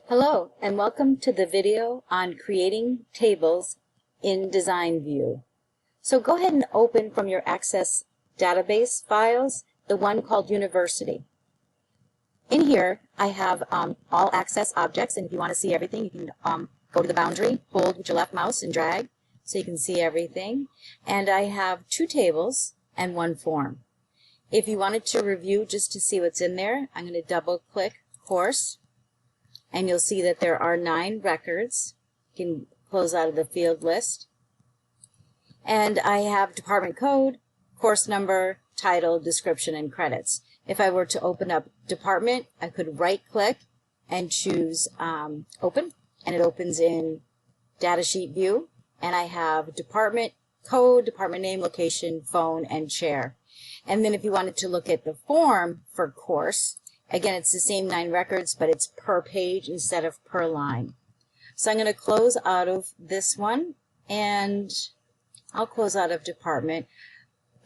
Hello, and welcome to the video on creating tables in Design View. So go ahead and open from your Access database files the one called University. In here, I have all Access objects, and if you want to see everything, you can go to the boundary, hold with your left mouse, and drag so you can see everything. And I have two tables and one form. If you wanted to review just to see what's in there, I'm going to double-click Course. And you'll see that there are 9 records. You can close out of the field list. And I have department code, course number, title, description, and credits. If I were to open up department, I could right-click and choose Open, and it opens in Datasheet View. And I have department code, department name, location, phone, and chair. And then if you wanted to look at the form for course, again, it's the same 9 records, but it's per page instead of per line. So I'm going to close out of this one, and I'll close out of department.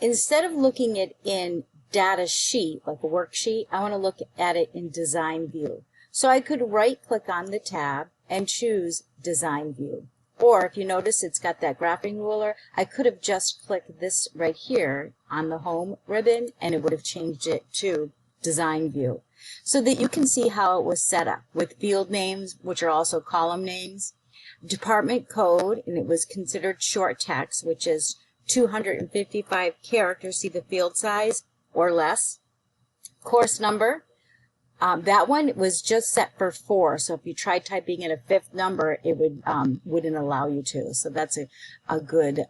Instead of looking at it in data sheet, like a worksheet, I want to look at it in Design View. So I could right-click on the tab and choose Design View. Or if you notice it's got that graphing ruler, I could have just clicked this right here on the Home ribbon, and it would have changed it to Design View, so that you can see how it was set up with field names, which are also column names, department code, and it was considered short text, which is 255 characters, see the field size, or less. Course number, that one was just set for 4, so if you tried typing in a 5th number, it wouldn't allow you to. So that's a good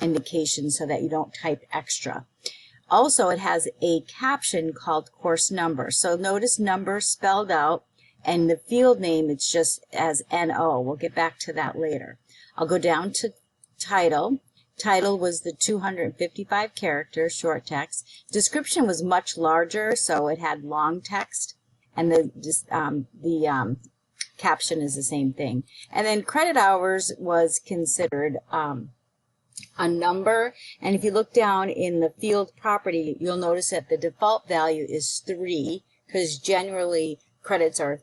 indication so that you don't type extra. Also, it has a caption called course number. So notice number spelled out, and the field name, it's just as NO. We'll get back to that later. I'll go down to title. Title was the 255 characters, short text. Description was much larger, so it had long text, and the caption is the same thing. And then credit hours was considered a number, and if you look down in the field property, you'll notice that the default value is 3, because generally credits are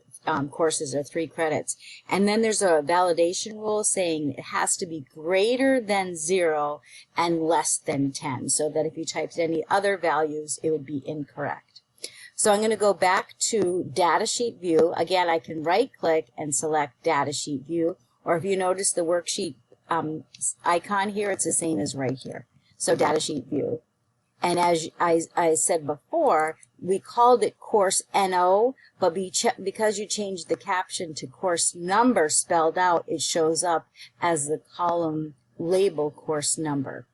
courses are 3 credits. And then there's a validation rule saying it has to be greater than 0 and less than 10, so that if you typed any other values, it would be incorrect. So I'm going to go back to Datasheet View. Again, I can right-click and select Datasheet View, or if you notice the worksheet icon here, it's the same as right here. So Datasheet View. And as I said before, we called it course NO, but because you changed the caption to course number spelled out, it shows up as the column label course number.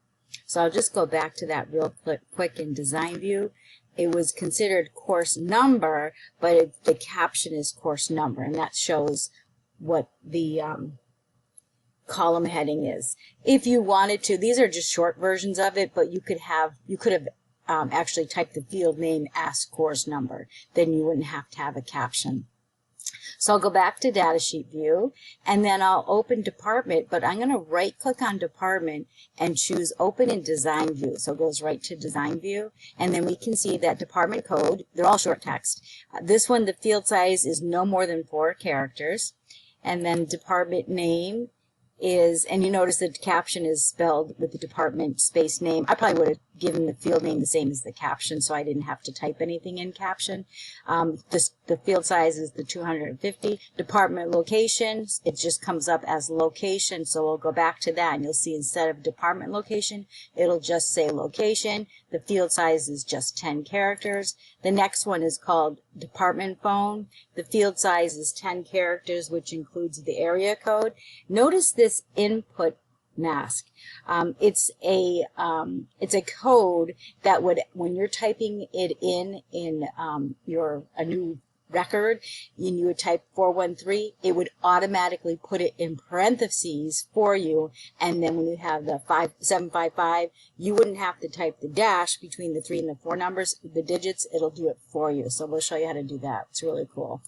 So I'll just go back to that real quick in Design View. It was considered course number, but the caption is course number, and that shows what the column heading is. If you wanted to, these are just short versions of it, but you could have actually typed the field name as course number. Then you wouldn't have to have a caption. So I'll go back to Datasheet View, and then I'll open Department, but I'm going to right-click on Department and choose Open in Design View. So it goes right to Design View, and then we can see that Department Code, they're all short text. This one, the field size is no more than 4 characters, and then Department Name is, and you notice that the caption is spelled with the department space name. I probably would have given the field name the same as the caption, so I didn't have to type anything in caption. The field size is the 250. Department location, it just comes up as location, so we'll go back to that, and you'll see instead of department location, it'll just say location. The field size is just 10 characters. The next one is called department phone. The field size is 10 characters, which includes the area code. Notice this input mask. It's a code that would, when you're typing it in a new record, and you would type 413, it would automatically put it in parentheses for you, and then when you have the 755, you wouldn't have to type the dash between the 3 and the 4 numbers, the digits, it'll do it for you. So we'll show you how to do that. It's really cool.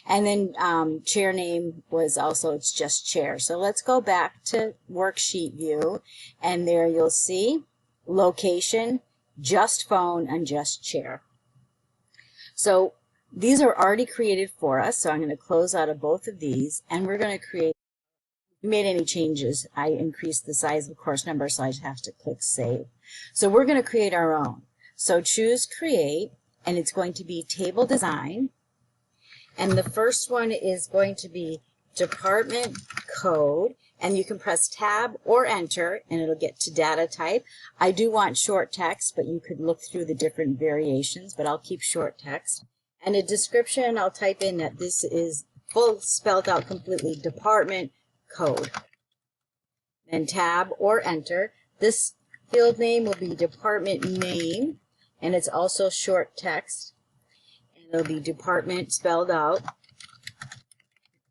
And then chair name was also, it's just chair. So let's go back to worksheet view, and there you'll see location, just phone, and just chair. So these are already created for us, so I'm going to close out of both of these, and we're going to create. If you made any changes, I increased the size of the course number, so I just have to click Save. So we're going to create our own. So choose Create, and it's going to be Table Design, and the first one is going to be Department Code, and you can press Tab or Enter, and it'll get to data type. I do want short text, but you could look through the different variations, but I'll keep short text. And a description, I'll type in that this is full spelled out completely, Department Code. Then Tab or Enter. This field name will be Department Name, and it's also short text. And it'll be Department spelled out,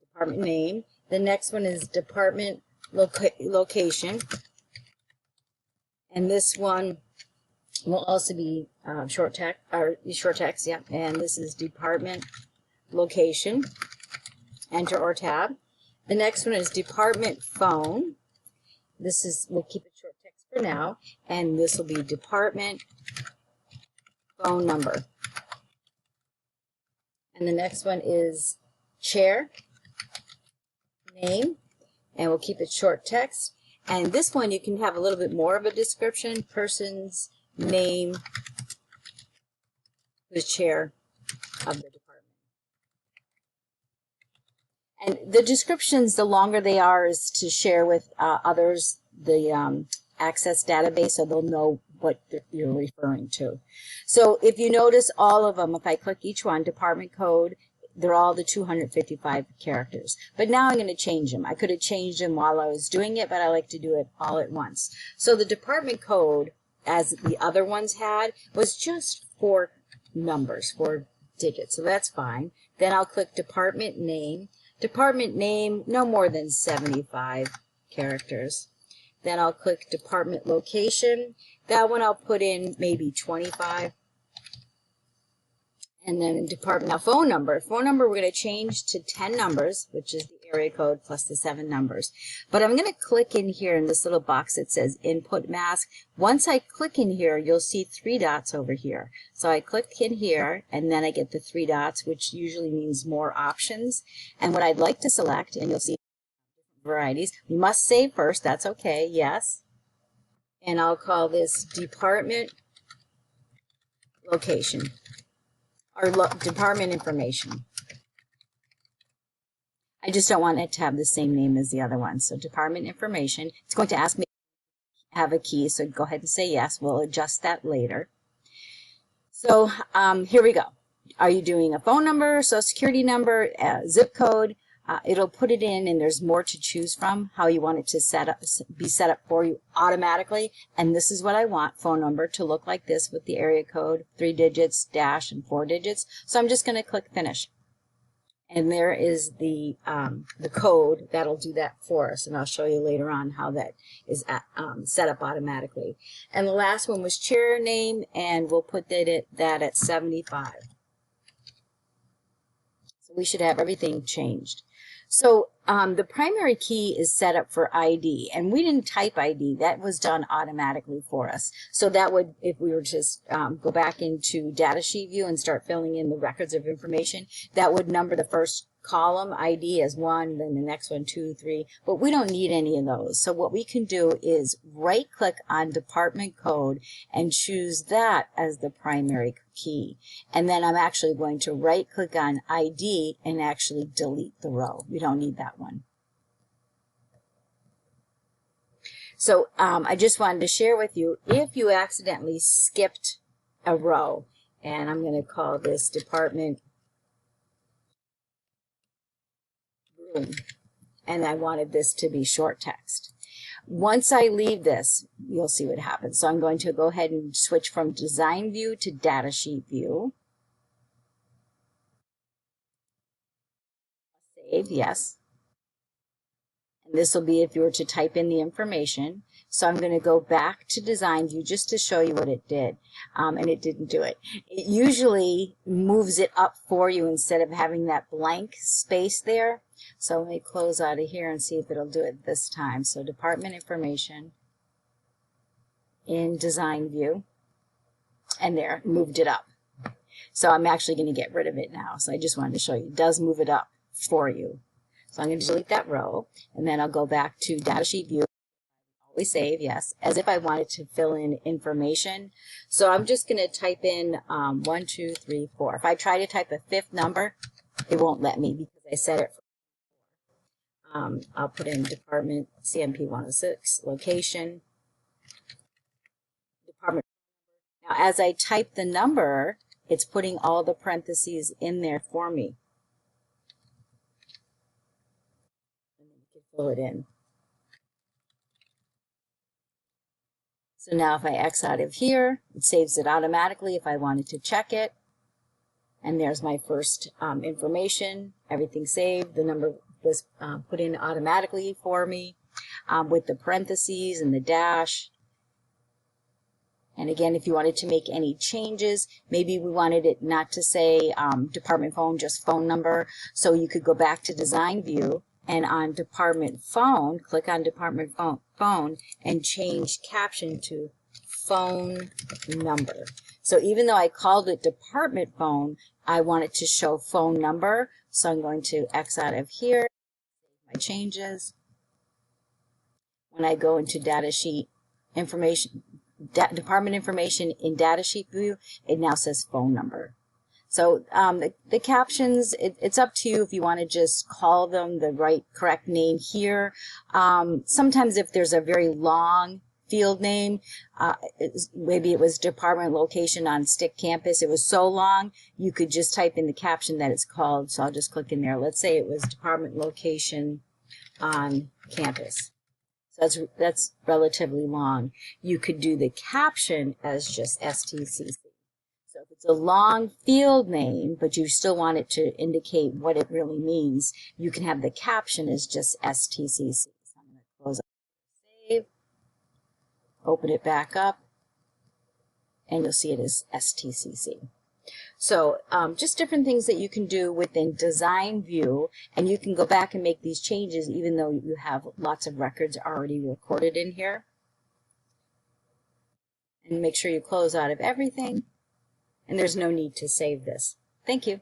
Department Name. The next one is Department Location, and this one will also be short text, yeah. And this is Department Location. Enter or Tab. The next one is Department Phone. We'll keep it short text for now, and this will be Department Phone Number. And the next one is Chair Name, and we'll keep it short text. And this one you can have a little bit more of a description. Person's name, the chair of the department. And the descriptions, the longer they are, is to share with others the Access database, so they'll know what you're referring to. So if you notice all of them, if I click each one, department code, they're all the 255 characters. But now I'm going to change them. I could have changed them while I was doing it, but I like to do it all at once. So the department code, as the other ones had, was just 4 numbers, 4 digits. So that's fine. Then I'll click department name. Department name, no more than 75 characters. Then I'll click department location. That one I'll put in maybe 25. And then department, now phone number. Phone number we're going to change to 10 numbers, which is the area code plus the 7 numbers. But I'm going to click in here in this little box that says input mask. Once I click in here, you'll see 3 dots over here. So I click in here, and then I get the 3 dots, which usually means more options. And what I'd like to select, and you'll see varieties. You must save first. That's okay. Yes. And I'll call this department location. Or department information. I just don't want it to have the same name as the other one. So department information. It's going to ask me to have a key, so go ahead and say yes. We'll adjust that later. So here we go. Are you doing a phone number, social security number, zip code? It'll put it in, and there's more to choose from, how you want it to be set up for you automatically. And this is what I want, phone number to look like this with the area code, 3 digits, dash, and 4 digits. So I'm just going to click Finish. And there is the code that'll do that for us. And I'll show you later on how that is set up automatically. And the last one was chair name, and we'll put that at 75. So we should have everything changed. So the primary key is set up for ID, and we didn't type ID. That was done automatically for us. So that would, if we were to just go back into Datasheet view and start filling in the records of information, that would number the first column ID as 1, then the next one 2, 3, but we don't need any of those. So what we can do is right-click on department code and choose that as the primary key. And then I'm actually going to right-click on ID and actually delete the row. We don't need that one. So I just wanted to share with you, if you accidentally skipped a row, and I'm going to call this department room, and I wanted this to be short text. Once I leave this, you'll see what happens. So I'm going to go ahead and switch from design view to datasheet view. Save, yes. And this will be if you were to type in the information. So I'm going to go back to design view just to show you what it did. And it didn't do it. It usually moves it up for you instead of having that blank space there. So let me close out of here and see if it'll do it this time. So department information in design view, and there, moved it up. So I'm actually going to get rid of it now. So I just wanted to show you. It does move it up for you. So I'm going to delete that row, and then I'll go back to Datasheet View. Always save, yes, as if I wanted to fill in information. So I'm just going to type in 1, 2, 3, 4. If I try to type a fifth number, it won't let me because I set it. I'll put in department CMP 106, location, department. Now, as I type the number, it's putting all the parentheses in there for me. And then you can fill it in. So now if I X out of here, it saves it automatically if I wanted to check it. And there's my first information. Everything saved. The number was put in automatically for me with the parentheses and the dash. And again, if you wanted to make any changes, maybe we wanted it not to say department phone, just phone number. So you could go back to design view and on department phone, click on department phone and change caption to phone number. So even though I called it department phone, I want it to show phone number. So I'm going to X out of here, my changes. When I go into datasheet information, department information in datasheet view, it now says phone number. So the captions, it's up to you if you want to just call them the correct name here. Sometimes if there's a very long field name, maybe it was department location on Stick Campus, it was so long, you could just type in the caption that it's called. So I'll just click in there. Let's say it was department location on campus. So that's relatively long. You could do the caption as just STCC. So if it's a long field name, but you still want it to indicate what it really means, you can have the caption as just STCC. So I'm going to close up, save, open it back up, and you'll see it as STCC. So just different things that you can do within design view, and you can go back and make these changes even though you have lots of records already recorded in here. And make sure you close out of everything. And there's no need to save this. Thank you.